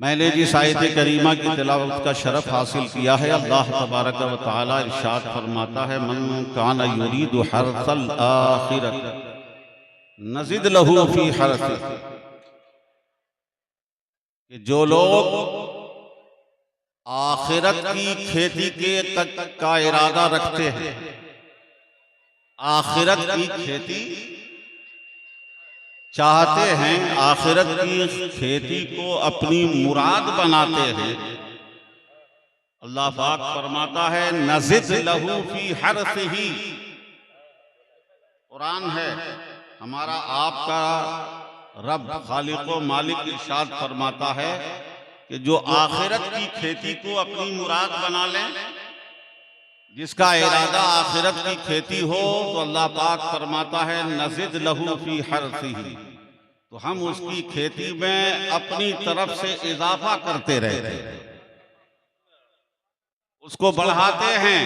मैंने जिस आयत करीमा की तिलावत का शरफ हासिल किया है, अल्लाह तबारक व तआला इरशाद फरमाता है, मन कान युरीदु हर्सल आखिरत नज़िद लहू फी हर्सिही, कि जो लोग आखिरत की खेती का इरादा रखते हैं, आखिरत की खेती चाहते हैं, आखिरत की खेती को अपनी मुराद बनाते हैं, अल्लाह पाक फरमाता है नज़िद लहू फी हर्सिही। कुरान है हमारा आपका रब खालिक व मालिक इरशाद फरमाता है कि जो आखिरत की खेती को अपनी मुराद बना लें, जिसका इरादा आखिरत की खेती हो, तो अल्लाह पाक फरमाता है नज़िद लहू फी हर्सिही, तो हम उसकी खेती में अपनी तरफ से इजाफा करते रहते हैं, उसको बढ़ाते हैं।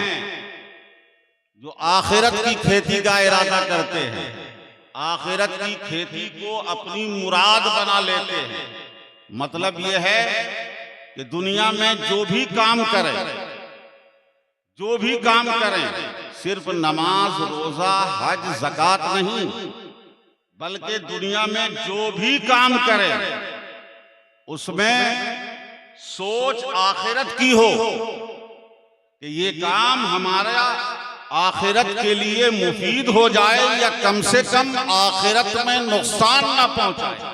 जो आखिरत की खेती का इरादा करते हैं, आखिरत की खेती को अपनी मुराद बना लेते हैं, मतलब यह है कि दुनिया में जो भी काम करें, जो भी काम करें, सिर्फ नमाज रोजा हज ज़कात नहीं, बल्कि दुनिया में जो भी काम करें उसमें सोच आखिरत की हो कि ये काम हमारा आखिरत के लिए मुफीद हो जाए या कम से कम आखिरत में नुकसान ना पहुंचाए।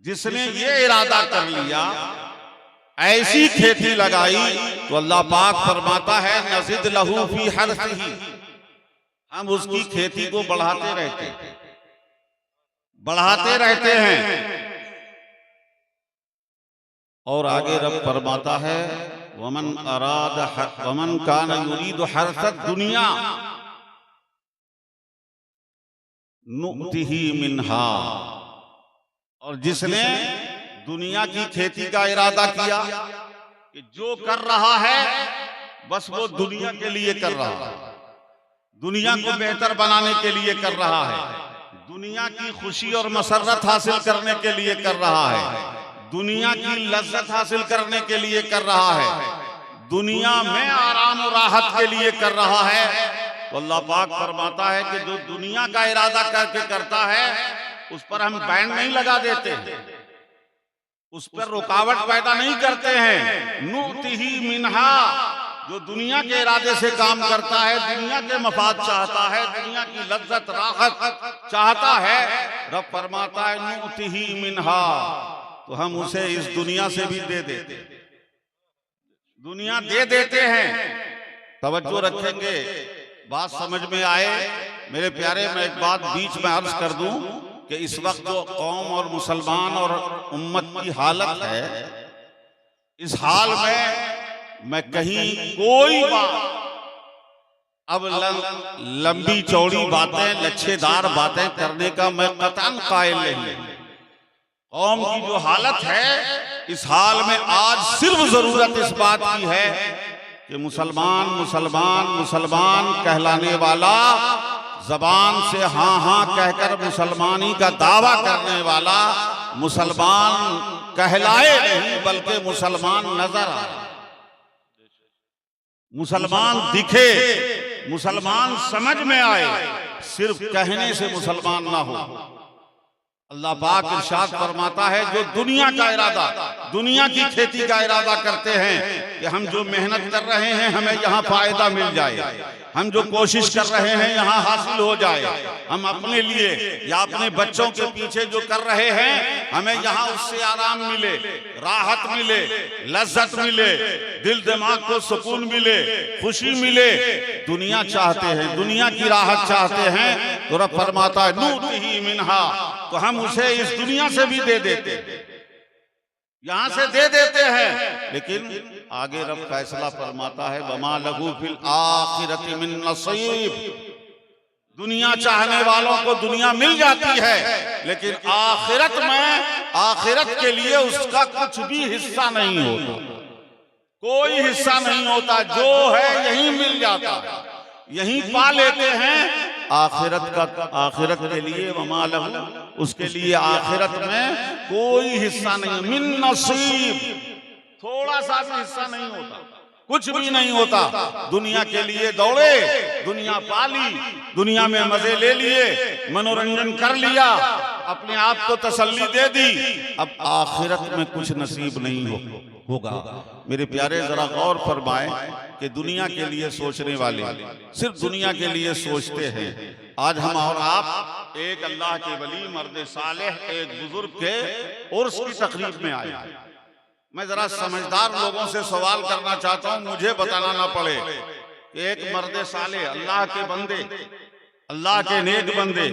जिसने ये इरादा कर लिया, ऐसी खेती लगाई, तो अल्लाह पाक फरमाता है नज़िद लहू फी हर्सिही, हम उसकी खेती को बढ़ाते रहते हैं। और आगे रब फरमाता है वमन कान युरीदु हर्सद दुनिया नुअतिही मिन्हा, और जिसने दुनिया की खेती का इरादा किया कि जो कर रहा है बस वो दुनिया के लिए कर रहा है, दुनिया को बेहतर बनाने के लिए कर रहा है, दुनिया की खुशी और मसरत हासिल करने के लिए कर रहा है, दुनिया की लज्जत हासिल करने के लिए कर रहा है, दुनिया में आराम और राहत के लिए कर रहा है, तो अल्लाह पाक फरमाता है कि जो दुनिया का इरादा करके करता है उस पर हम बैन नहीं लगा देते, उस पर रुकावट पैदा नहीं करते हैं। नुअतिही मिन्हा, जो दुनिया के इरादे से काम करता है, दुनिया के मफाद चाहता है, दुनिया की लज्जत राहत चाहता है, रब फरमाता है नुअतिही मिन्हा, तो हम उसे इस दुनिया से भी दे देते, दुनिया दे देते हैं। तवज्जो रखेंगे, बात समझ में आए मेरे प्यारे। मैं एक बात बीच में अर्ज कर दूं कि इस वक्त जो कौम और मुसलमान और उम्मत की हालत है, इस हाल में मैं कहीं कोई बात अब लंबी चौड़ी बातें, लच्छेदार बातें करने का मैं कतई कायल नहीं। कौम की जो हालत है, इस हाल में आज सिर्फ जरूरत इस बात की है कि मुसलमान मुसलमान मुसलमान कहलाने वाला, जबान से हाँ हाँ कहकर मुसलमानी का दावा करने वाला मुसलमान कहलाए नहीं, बल्कि मुसलमान नजर आए, मुसलमान दिखे, मुसलमान समझ में आए, सिर्फ कहने से मुसलमान ना हो। अल्लाह पाक इरशाद फरमाता है जो दुनिया का इरादा, दुनिया की खेती का इरादा करते हैं कि हम जो मेहनत कर रहे हैं हमें यहाँ फायदा मिल जाए, हम जो कोशिश कर रहे हैं यहाँ हासिल हो जाए, हम अपने लिए या अपने बच्चों के पीछे जो कर रहे हैं हमें यहाँ उससे आराम मिले, राहत मिले, लज्जत मिले, दिल दिमाग को सुकून मिले, खुशी मिले, दुनिया चाहते हैं, दुनिया की राहत चाहते हैं, तो रब फरमाता है नुअतिही मिन्हा, तो हम उसे इस दुनिया से भी दे देते, यहां से दे देते हैं। लेकिन आगे रब फैसला फरमाता है वमा लहू फिल आखिरति मिन नसीब, दुनिया चाहने वालों को दुनिया मिल जाती है, लेकिन आखिरत में, आखिरत के लिए उसका कुछ भी हिस्सा नहीं होता, कोई हिस्सा नहीं होता, जो है यहीं मिल जाता है, यहीं पा लेते हैं। आखिरत के लिए वमा लहू, उसके लिए आखिरत में कोई हिस्सा नहीं, मिन नसीब, थोड़ा सा भी हिस्सा नहीं होता, कुछ भी नहीं होता। दुनिया के लिए दौड़े, दुनिया पाली, दुनिया में मजे ले लिए, मनोरंजन कर लिया, अपने आप को तसल्ली दे दी, अब आखिरत में कुछ नसीब नहीं होगा। मेरे प्यारे जरा गौर फरमाएं कि दुनिया के लिए सोचने वाले सिर्फ दुनिया के लिए सोचते हैं। आज हम और आप एक अल्लाह के वली मर्द सालेह एक बुजुर्ग के उर्स की तकरीब में आए। मैं जरा समझदार लोगों से सवाल करना चाहता हूं, मुझे बताना ना पड़े। एक मर्द सालेह, अल्लाह के बंदे, अल्लाह के नेक बंदे,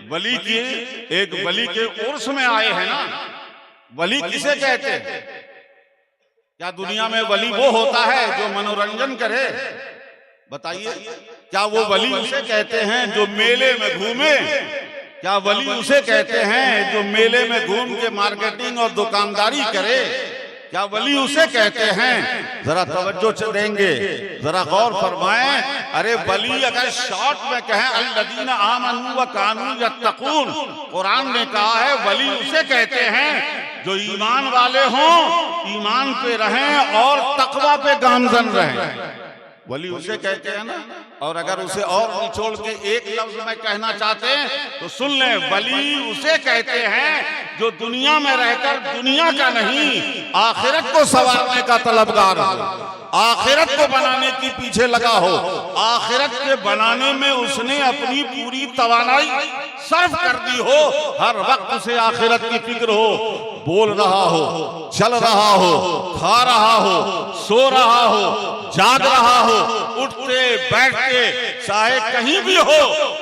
वली की एक वली के उर्स में आए हैं ना। वली किसे कहते हैं? क्या दुनिया में वली वो होता है जो मनोरंजन करे? बताइए, क्या वो वली उसे कहते हैं जो मेले में घूमे? क्या वली उसे कहते हैं जो मेले में घूम के मार्केटिंग और दुकानदारी करे? क्या वली उसे कहते हैं? जरा तवज्जो देंगे, जरा गौर फरमाएं। अरे वली अगर शॉर्ट में कहें अल्लज़ीना आमनू व कानू यत्तकून, कुरान ने कहा है वली उसे कहते हैं जो ईमान वाले हों, ईमान पे रहें और तकवा पे गामजन रहें। वली उसे कहते हैं ना। और अगर उसे और निचोड़ के एक लफ्ज में कहना चाहते हैं तो सुन लें, वली उसे कहते हैं जो दुनिया में रहकर दुनिया का नहीं, आखिरत को संवारने का तलबगार हो, आखिरत को बनाने के पीछे लगा हो, आखिरत के बनाने में उसने अपनी पूरी तवानाई सर्व कर दी हो, हर वक्त उसे आखिरत की फिक्र हो, बोल रहा हो, चल रहा हो, खा रहा हो, सो रहा हो, जाग रहा हो, उठते बैठते चाहे कहीं भी हो,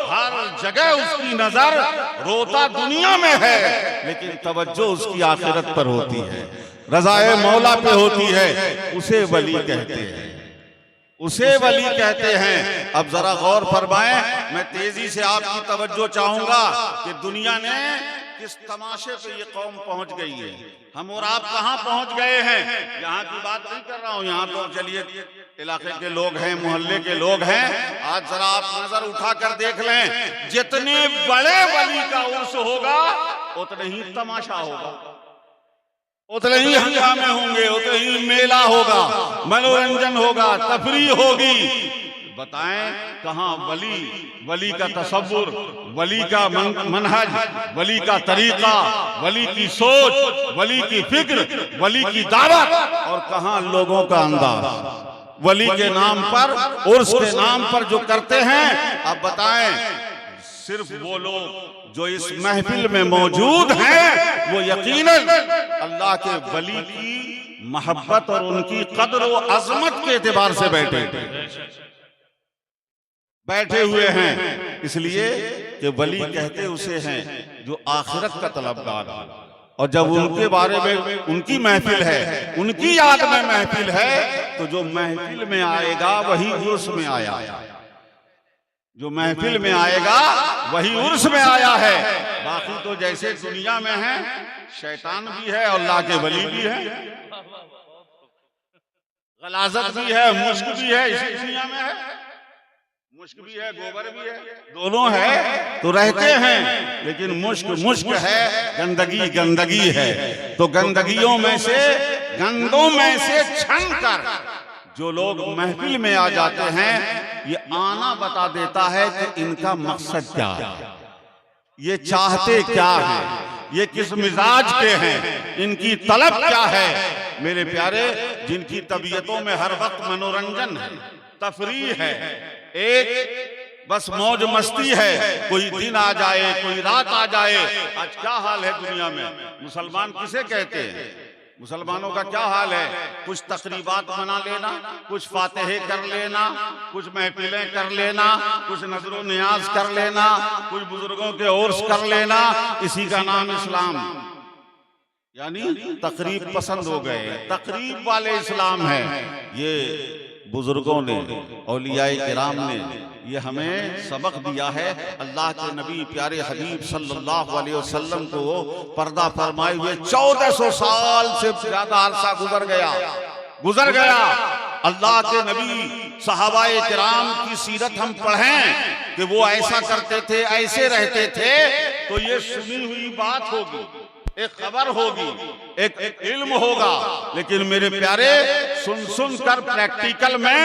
हर जगह उसकी नजर रोता दुनिया में है, लेकिन तवज्जो उसकी आखिरत पर होती है, रज़ाए मौला पे होती है। उसे वली कहते हैं, उसे वली कहते हैं। अब जरा गौर फरमाएं, मैं तेजी से आपकी तवज्जो चाहूंगा कि दुनिया ने किस तमाशे पे ये कौम पहुंच गई है, हम और आप कहां पहुंच गए हैं। यहाँ की बात नहीं कर रहा हूं, यहाँ तो चलिए इलाके के लोग हैं, मोहल्ले के लोग हैं। आज जरा आप नजर उठा कर देख लें, जितने बड़े वली का उर्स होगा उतने ही तमाशा होगा, उतने ही हंगामे होंगे, उतने ही मेला होगा, मनोरंजन होगा, तफरीह होगी। बताएं कहां वली का तसव्वुर, वली का मनहज, वली का तरीका, वली की सोच, वली की फिक्र, वली की दावत, और कहां लोगों का अंदाज वली के नाम पर, उर्स के नाम पर जो करते हैं। अब बताएं, सिर्फ वो लोग जो इस महफिल में मौजूद हैं वो यकीनन अल्लाह के वली की मोहब्बत और उनकी कदर व अजमत के एतबार से बैठे हुए हैं, इसलिए कि वली कहते उसे हैं जो आखिरत का तलबगार है। और जब उनके बारे में उनकी महफिल है, उनकी याद में महफिल है, तो जो महफिल में आएगा वही उर्स में आया, जो महफिल में आएगा वही उर्स में आया है। बाकी तो जैसे दुनिया में है, शैतान भी है और अल्लाह के वली भी है, गलाजत भी है, मुश्क भी है, इसी दुनिया में है, मुश्क भी है, गोबर भी है, दोनों है तो रहते हैं। लेकिन मुश्क है, गंदगी है, तो गंदगियों में से, गंदों में से छन कर जो लोग महफिल में आ जाते हैं, ये आना बता देता है कि इनका मकसद क्या है, ये चाहते क्या है, ये किस मिजाज के हैं, इनकी तलब क्या है। मेरे प्यारे, जिनकी तबीयतों में हर वक्त मनोरंजन है, तफरीह है, एक बस मौज मस्ती है, कोई दिन आ जाए, कोई रात आ जाए। आज क्या हाल है दुनिया में, मुसलमान किसे कहते हैं? मुसलमानों का क्या हाल है? कुछ तकरीबात मना लेना, कुछ फातिहे कर लेना, कुछ महफिलें कर लेना, कुछ नजरो नियाज कर लेना, कुछ बुजुर्गों के उर्स कर लेना, इसी का नाम इस्लाम, यानी तकरीब पसंद हो गए, तकरीब वाले इस्लाम है। ये बुजुर्गों ने, औलियाए किराम ने ये हमें सबक दिया है। अल्लाह के नबी प्यारे हबीब सल्लल्लाहु अलैहि वसल्लम को पर्दा फरमाए हुए 1400 साल से ज्यादा अरसा गुजर गया, अल्लाह के नबी सहाबाए किराम की सीरत हम पढ़ें कि वो ऐसा करते थे, ऐसे रहते थे, तो ये सुनी हुई बात होगी, एक खबर होगी, एक इल्म होगा। लेकिन मेरे प्यारे, सुन सुन कर प्रैक्टिकल में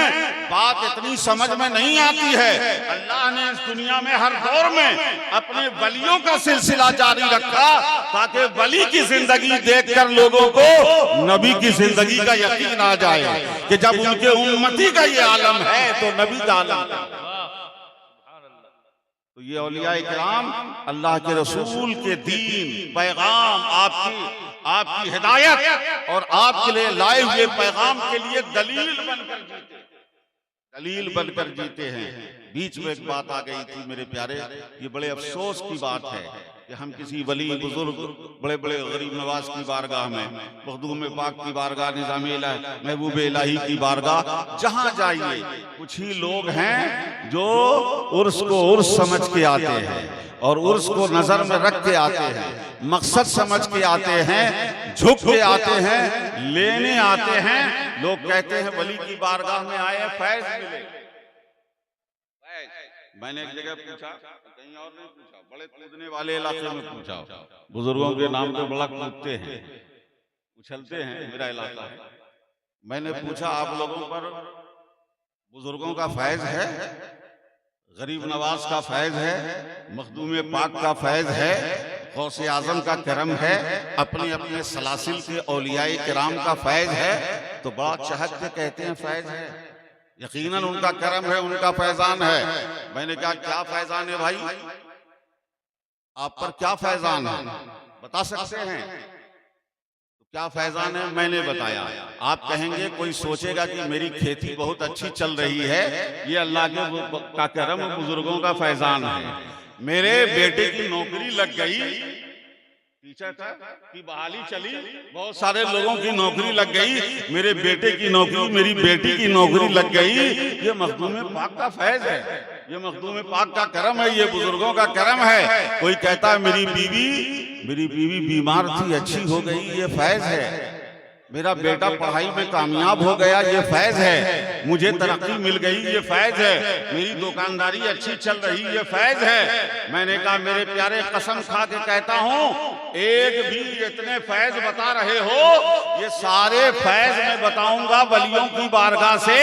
बात इतनी समझ में नहीं आती है। अल्लाह ने इस दुनिया में हर दौर में अपने वलियों का सिलसिला जारी रखा ताकि वली की जिंदगी देखकर लोगों को नबी की जिंदगी का यकीन आ जाए कि जब उनके उम्मती का ये आलम है तो नबी का आलम है। तो ये औलिया इकराम अल्लाह के रसूल के दीन, पैगाम, आपकी हिदायत और आपके लिए लाए हुए पैगाम के लिए दलील बनकर जीते हैं। बीच में एक बात आ गई थी मेरे प्यारे, ये बड़े अफसोस की बात है कि हम किसी वली बुजुर्ग, बड़े बड़े गरीब नवाज की बारगाह में, मखदूम पाक की बारगाह, निज़ाम इलाही, महबूब इलाही की बारगाह, जहां जाइए कुछ ही लोग हैं जो उर्स को उर्स समझ के आते हैं और उर्स को नजर में रख के आते हैं, मकसद समझ के आते हैं, झुक के आते हैं, लेने आते हैं। लोग कहते हैं वली की बारगाह में आए फैज मिले। मैंने एक जगह पूछा, कहीं और नहीं पूछा, बड़े कूदने वाले इलाके में पूछा, बुजुर्गों के नाम पे बड़ा कूदते हैं, उछलते हैं, मेरा इलाका है। मैंने पूछा आप लोगों पर बुजुर्गों का फैज है, गरीब नवाज का फैज है, मखदूम पाक का फैज है, गौसे आजम का करम है, अपने अपने सलासिल के औलियाए किराम का फैज है? तो बड़ा चहक के कहते हैं फैज है, यकीनन उनका करम है, उनका फैजान है। मैंने कहा क्या फैजान है भाई, आप पर क्या फैजान है, बता सकते हैं? तो क्या फैजान है मैंने बताया। आप कहेंगे, कोई सोचेगा कि मेरी खेती बहुत अच्छी चल रही है, ये अल्लाह का करम, बुजुर्गों का फैजान है। मेरे बेटे की नौकरी लग गई, टीचर था की बहाली चली, बहुत सारे लोगों की नौकरी लग गई, मेरे बेटे की नौकरी, मेरी बेटी की नौकरी लग गई। ये मखदूम पाक का फैज है, ये मखदूम पाक का करम है, ये बुजुर्गों का करम है। कोई कहता है मेरी बीवी बीमार थी, अच्छी हो गई, ये फैज है। मेरा बेटा पढ़ाई में कामयाब हो गया, ये फैज है। मुझे तरक्की मिल गई, ये फैज है। मेरी दुकानदारी अच्छी चल रही, ये फैज है। मैंने कहा मेरे प्यारे, कसम खा के कहता हूँ, एक भी इतने फैज बता रहे हो, ये सारे फैज मैं बताऊंगा वलियों की बारगाह से।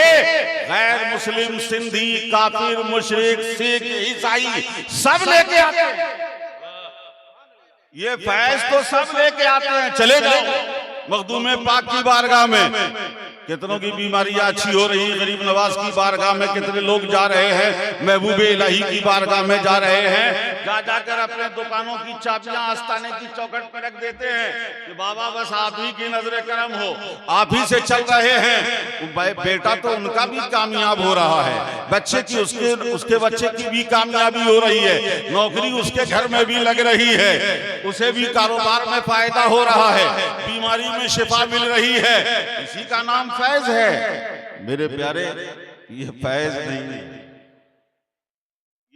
गैर मुस्लिम, सिंधी, काफिर, मुशरिक, सिख, ईसाई सब लेके आते हैं, ये फैज तो सब लेके आते हैं। चले जाओ मखदूम पाक की बारगाह में, कितनों की बीमारियां अच्छी हो रही, गरीब नवाज की बारगाह में कितने लोग जा रहे हैं, महबूब इलाही की बारगाह में जा रहे हैं, जा जाकर अपने दुकानों की चाबियां आस्ताने की चौखट पर रख देते हैं कि बाबा बस आप ही की नजरे करम हो, आप ही से चल रहे हैं। बेटा तो उनका भी कामयाब हो रहा है, बच्चे की उसके बच्चे की भी कामयाबी हो रही है, नौकरी उसके घर में भी लग रही है, उसे भी कारोबार में फायदा हो रहा है, बीमारी में शिफा मिल रही है। इसी का नाम फैज है। मेरे प्यारे, ये फैज नहीं है,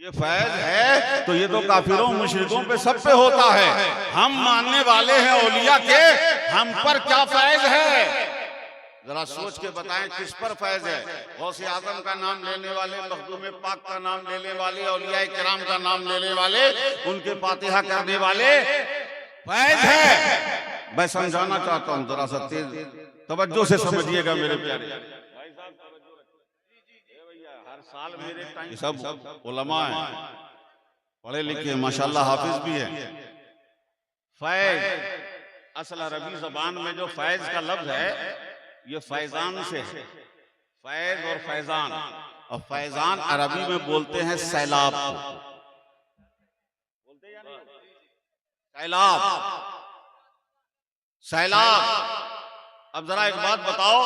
ये फैज है तो ये तो काफिरों मुशरिकों पे सब पे होता है। हम मानने वाले हैं औलिया के, हम पर क्या फैज है? जरा सोच के बताएं किस पर फैज है? गौसे आजम का नाम लेने वाले, मखदूम पाक का नाम लेने वाले, औलिया किराम का नाम लेने वाले, उनके फातिहा करने वाले फैज है। मैं समझाना चाहता हूँ, जरा सा तेज तवज्जो से समझिएगा मेरे प्यारे भाई साहब, हर साल मेरे टाइम सब उलमा हैं, पढ़े लिखे, माशाल्लाह हाफिज भी हैं। फैज असल अरबी जबान में जो फैज का लफ्ज है, ये फैजान से है, फैज और फैजान। और फैजान अरबी में बोलते हैं सैलाब, बोलते हैं सैलाब, सैलाब। अब जरा एक बात बताओ,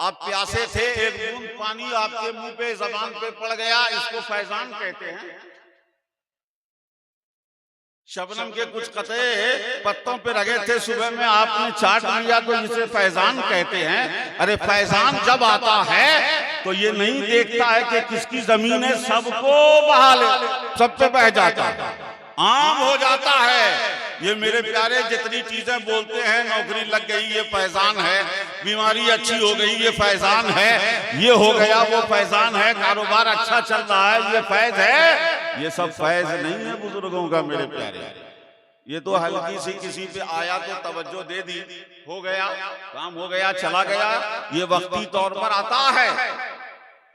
आप प्यासे थे, एक बूंद पानी आपके मुंह पे, जबान पे पड़ गया, इसको फैजान कहते हैं। शबनम के कुछ कतरे पत्तों पे लगे थे, सुबह में आपने चाट लिया तो इसे फैजान कहते हैं। अरे फैजान जब आता है तो ये नहीं देखता है कि किसकी जमीन है, सबको बहा ले, सब पे बह जाता है, आम हो जाता है। ये मेरे प्यारे जितनी चीजें बोलते हैं, नौकरी लग गई, ये फैजान है, बीमारी अच्छी हो गई ये फैजान है, ये हो गया वो फैजान है, कारोबार अच्छा चल रहा है ये फैज है। ये सब फैज नहीं है बुजुर्गों का मेरे प्यारे। ये तो हल्की सी किसी पे आया तो तवज्जो दे दी, हो गया काम, हो गया चला गया। ये वक्ती तौर पर आता है,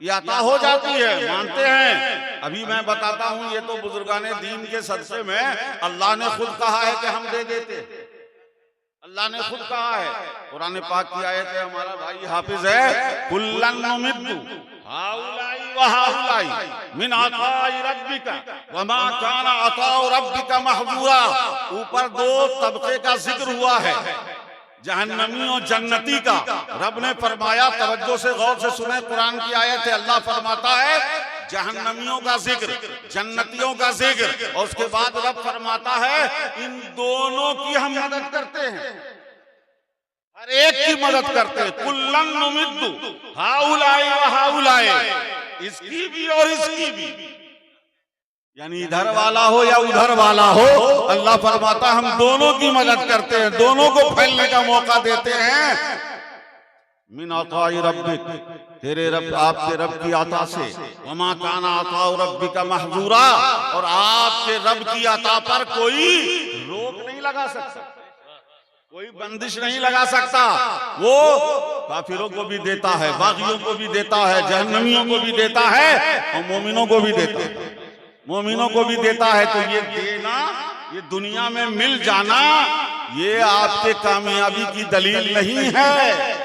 ये अता हो जाती है, मानते हैं। अभी मैं बताता हूँ, ये तो बुजुर्गाने दीन के सदक़े में अल्लाह ने खुद कहा है कि हम दे देते। अल्लाह ने खुद कहा है, कुरान पाक की आयत है, हमारा भाई हाफिज है, कुल्लन नुमिद्दु हाउलाई व हाउलाई मिन अताई रब्बिका व मा काना अताउ रब्बिका महजूरा। ऊपर दो तबके का जिक्र हुआ है, जहन्नमी और जन्नती का। रब ने फरमाया, तवज्जो से गौर से सुने, कुरान की आयत है, अल्लाह फरमाता है जहन्नमियों का जिक्र, जन्नतियों का जिक्र, और उसके बाद रब फरमाता है इन दोनों की हम मदद करते हैं, हर एक की मदद करते हैं। कुल्लन नुमिद्दु हाउलाई व हाउलाई, इसकी भी और इसकी भी, यानी इधर वाला हो या उधर वाला हो, अल्लाह फरमाता हम दोनों की मदद करते हैं, दोनों को फैलने का मौका देते हैं। मिन अताई रब्बिक, तेरे रब, आपके रब की अता से, वमा काना अताउ रब्बिका महजूरा, और आपके रब की अता पर कोई रोक नहीं लगा सकता, कोई बंदिश नहीं लगा सकता। वो काफिरों को भी देता है, बागियों को भी देता है, जहन्नमियों को भी देता है, और मोमिनों को भी देता है, मोमिनों को भी देता है। तो ये देना, ये दुनिया में मिल जाना, ये आपके कामयाबी की दलील नहीं है,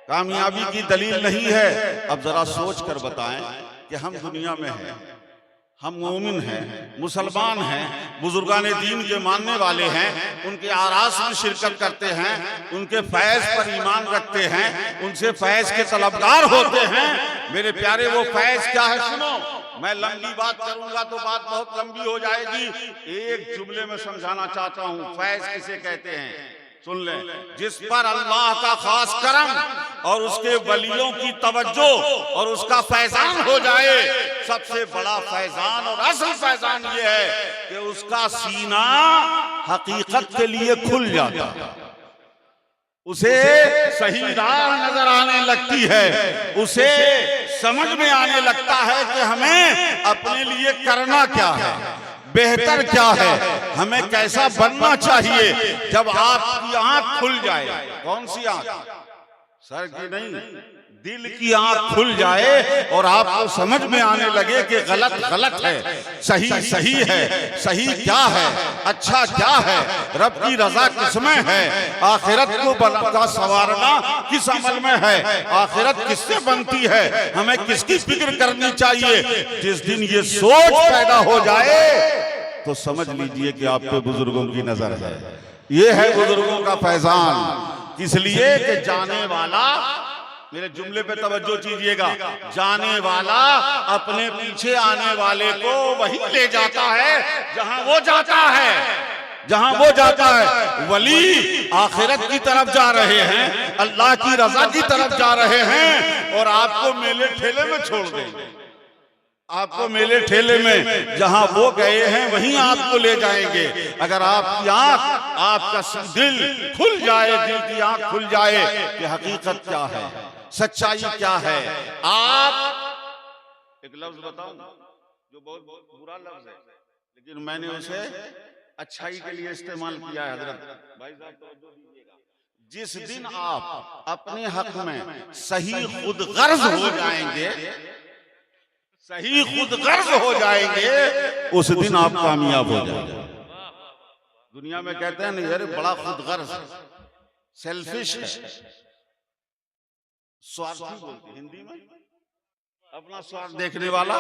कामयाबी की दलील नहीं है। अब जरा सोच कर बताएं कि हम दुनिया में हैं, हम मोमिन हैं, मुसलमान हैं, बुजुर्गाने दीन के मानने वाले हैं, उनके आरास में शिरकत करते हैं, उनके फैज पर ईमान रखते हैं, उनसे फैज के तलबगार होते हैं। मेरे प्यारे, वो फैज क्या है सुनो। मैं लंबी बात करूंगा तो बात बहुत लंबी हो जाएगी, एक जुमले में समझाना चाहता हूं फैज किसे कहते हैं, सुन ले। जिस पर अल्लाह का खास करम और उसके वलियों की तवज्जो और उसका फैजान हो जाए, सबसे बड़ा फैजान और असल फैजान ये है कि उसका सीना हकीकत के लिए खुल जाता, उसे सही राह नजर आने लगती है, उसे समझ में आने लगता है कि हमें अपने लिए करना क्या है, बेहतर क्या है, हमें कैसा बनना चाहिए। जब आपकी आंख खुल जाए, कौन सी आंख, सर की नहीं, दिल की आंख खुल जाए और आपको समझ में आने लगे कि गलत गलत है, सही सही है, सही क्या है, अच्छा क्या है, रब की रजा किसमें है, आखिरत को बनता संवारना किस अमल में है, आखिरत किससे बनती है, हमें किसकी फिक्र करनी चाहिए। जिस दिन ये सोच पैदा हो जाए तो समझ लीजिए कि आप पे बुजुर्गों की नजर है। ये है बुजुर्गों का फैजान। इसलिए कि जाने वाला, मेरे जुमले पे तवज्जो कीजिएगा, जाने वाला अपने पीछे आने वाले को वही ले जाता है जहां वो जाता है, जहां वो जाता है। वली आखिरत की तरफ जा रहे हैं, अल्लाह की रजा की तरफ जा रहे हैं, और आपको मेले ठेले में छोड़ देंगे, आपको मेले ठेले में जहां वो गए हैं वहीं आपको ले जाएंगे। अगर आपकी आंख, आपका दिल खुल जाए, दिल की आंख खुल जाए कि हकीकत क्या है, सच्चाई क्या है। आप एक लफ्ज बताऊं जो बहुत बुरा लफ्ज है, लेकिन मैंने उसे अच्छाई के लिए इस्तेमाल किया है। हजरत भाई साहब तवज्जो दीजिएगा, जिस दिन आप अपने हक में सही खुद गर्ज हो जाएंगे, सही खुद गर्ज हो जाएंगे, उस दिन आप कामयाब हो जाएंगे। दुनिया में कहते हैं नहीं, अरे बड़ा खुद गर्ज, सेल्फिश है, स्वार्थी बोलते हिंदी में, अपना स्वार्थ देखने वाला,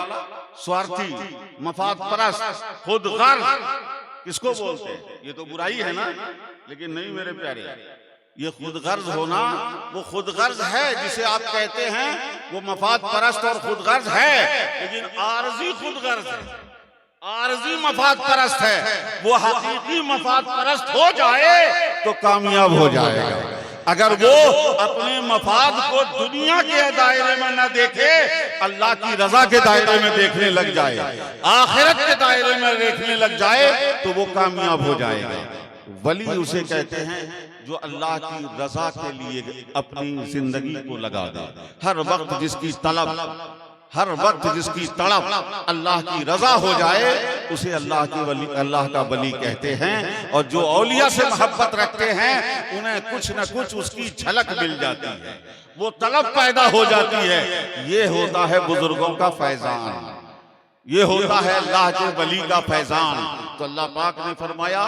स्वार्थी, मफाद परस्त, खुद गर्ज किसको बोलते हैं? ये तो बुराई है ना, लेकिन नहीं मेरे प्यारे, ये खुद गर्ज होना, वो खुद गर्ज है जिसे आप कहते हैं, वो मफाद परस्त और खुद गर्ज है, लेकिन आरजी खुद गर्ज है, आरजी मफाद परस्त है। वो हकीकी मफाद परस्त हो जाए तो कामयाब हो जाएगा। अगर वो अपने मफाद को दुनिया के दायरे में न देखे, अल्लाह की रजा के दायरे में देखने लग जाए, आखिरत के दायरे में देखने लग जाए, तो वो कामयाब हो जाएगा। वली उसे कहते हैं जो अल्लाह की रजा के लिए अपनी जिंदगी को लगा दे। हर वक्त जिसकी तलब, हर वक्त जिसकी तड़प अल्लाह की रजा हो जाए उसे अल्लाह की वली, अल्लाह का वली कहते हैं। और जो औलिया से मोहब्बत रखते हैं उन्हें कुछ न कुछ उसकी झलक मिल जाती है, वो तलब पैदा हो जाती है। ये होता है बुजुर्गों का फैजान, ये होता है अल्लाह के वली का फैजान। तो अल्लाह पाक ने फरमाया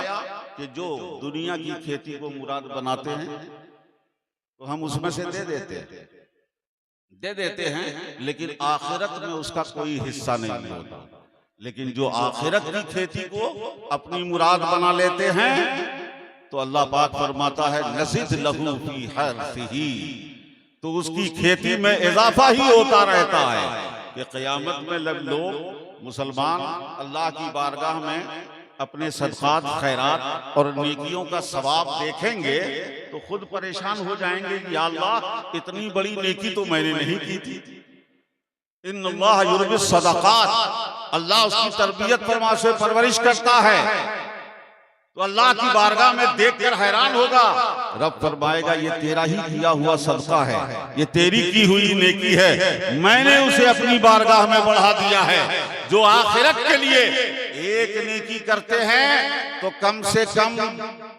कि जो दुनिया की खेती को मुराद बनाते हैं तो हम उसमें से दे देते हैं, लेकिन आखिरत में उसका कोई हिस्सा नहीं होता। लेकिन जो आखिरत की खेती को अपनी मुराद बना लेते हैं तो अल्लाह पाक फरमाता है नज़िद लहू फी हर्सिही, तो उसकी खेती में इजाफा ही होता रहता है कि क़यामत में लोग मुसलमान अल्लाह की बारगाह में अपने सदक़ात, खैरात और नेकियों का सवाब देखेंगे तो खुद परेशान हो जाएंगे कि या अल्लाह इतनी बड़ी नेकी तो मैंने नहीं की थी। इन्नल्लाह युरबिस सदक़ात, अल्लाह उसकी तरबियत फरमा से परवरिश करता है। तो अल्लाह की बारगाह में देखकर हैरान होगा, रब फरमाएगा ये तेरा ही किया हुआ सदका है, ये तेरी की हुई नेकी है, मैंने उसे अपनी बारगाह में बढ़ा दिया है। जो आखिरत के लिए एक नेकी करते हैं तो कम से कम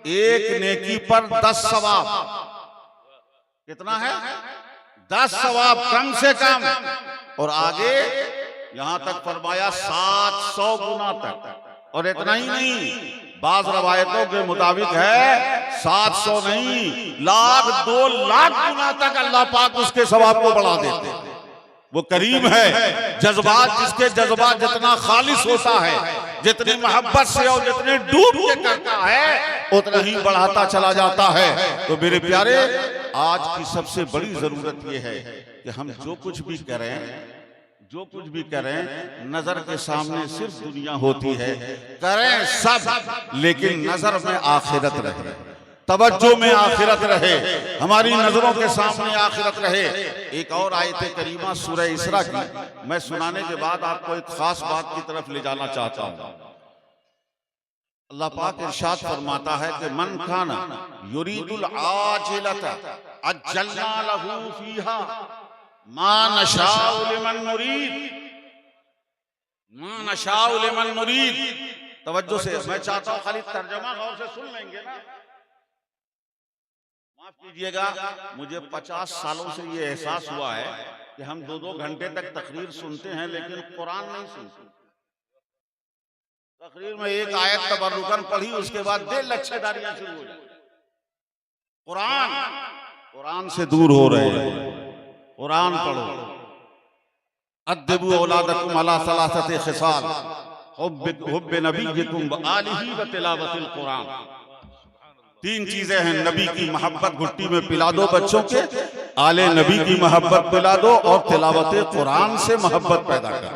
एक नेकी पर 10 सवाब, कितना है 10 सवाब कम से कम, और आगे यहां तक फरमाया 700 गुना तक। और इतना ही नहीं, बाज रवायतों के मुताबिक है 700 नहीं, लाख 2 लाख गुना तक अल्लाह पाक उसके सवाब को बढ़ा देते हैं। वो करीम है, जज्बात जिसके जज्बात जितना खालिस होता है, जितनी मोहब्बत से और जितने डूब के करता है उतना ही बढ़ाता चला जाता है। तो मेरे प्यारे, आज की सबसे बड़ी जरूरत यह है कि हम जो कुछ भी करें नजर के सामने सिर्फ दुनिया होती है, करें सब लेकिन नजर में आखिरत रहे, तवज्जो में आखिरत रहे, हमारी नजरों के सामने आखिरत रहे। एक और आयत करीमा सूरह इसरा की मैं सुनाने के बाद आपको एक खास बात की तरफ ले जाना चाहता हूं। अल्लाह पाक इरशाद फरमाता है कि मन खाना युरीदुल आजिलता अज्जलना लहू फीहा मा नशाउ लिमन मुरीद, मा नशाउ लिमन मुरीद। तवज्जो से, मैं चाहता हूं खाली तर्जमा गौर से सुन लेंगे ना। माफ कीजिएगा, मुझे 50 सालों से ये एहसास हुआ है कि हम 2-2 घंटे तक तकरीर सुनते हैं लेकिन कुरान नहीं सुनते। तकरीर में एक आयत तबर्रुकन पढ़ी, उसके बाद दिल लच्छेदारियां शुरू हो जाती। कुरान से दूर हो रहे हैं। कुरान पढ़ो, अद्दिबू औलादकुम अला सलासति खिसाल हुब्बे नबीयकुम व आलिही व तिलावतिल कुरान। 3 चीजें हैं, नबी की मोहब्बत घुट्टी में पिला दो बच्चों के, आले नबी की मोहब्बत पिला दो, और तिलावत कुरान से मोहब्बत पैदा कर,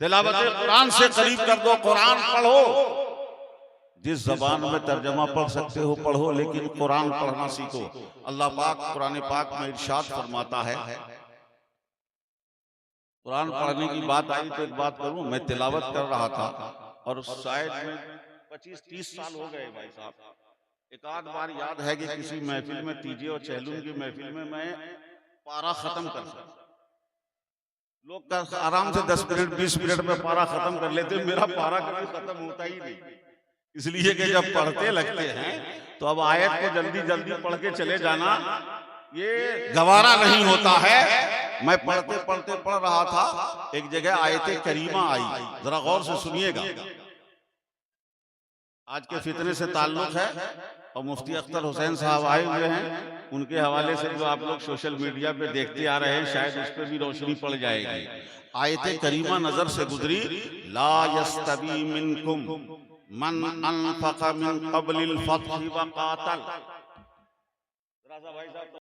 तिलावत कुरान से करीब कर दो। कुरान पढ़ो, जिस जबान में तर्जमा पढ़ सकते हो पढ़ो, लेकिन कुरान पढ़ना सीखो। अल्लाह पाक कुरान पाक में इरशाद फरमाता है, कुरान पढ़ने की बात आई तो एक बात करूं, मैं तिलावत कर रहा था और शायद 25-30 साल हो गए भाई साहब, एक आध बार याद है कि किसी महफिल में, तीजे और चहलूम की महफिल में मैं पारा खत्म कर सकता। लोग आराम से 10 मिनट 20 मिनट में पारा खत्म कर लेते, मेरा पारा कभी खत्म होता ही नहीं, इसलिए कि जब पढ़ते लगते हैं तो अब आयत को जल्दी जल्दी पढ़ के चले जाना ये गवारा नहीं होता है। मैं पढ़ते पढ़ते पढ़ रहा था, एक जगह आयत करीमा आई, जरा गौर से सुनिएगा। आज के फितने से ताल्लुक है और मुफ्ती अख्तर हुसैन साहब आए हुए हैं, उनके हवाले से जो आप लोग सोशल मीडिया पे देखते आ रहे हैं शायद उस पर भी रोशनी पड़ जाएगी। आयत करीमा नजर से गुजरी, ला यस्तवी मिनकुम मन अनफक़ मिन क़ब्लिल फ़त्हि व क़ातल।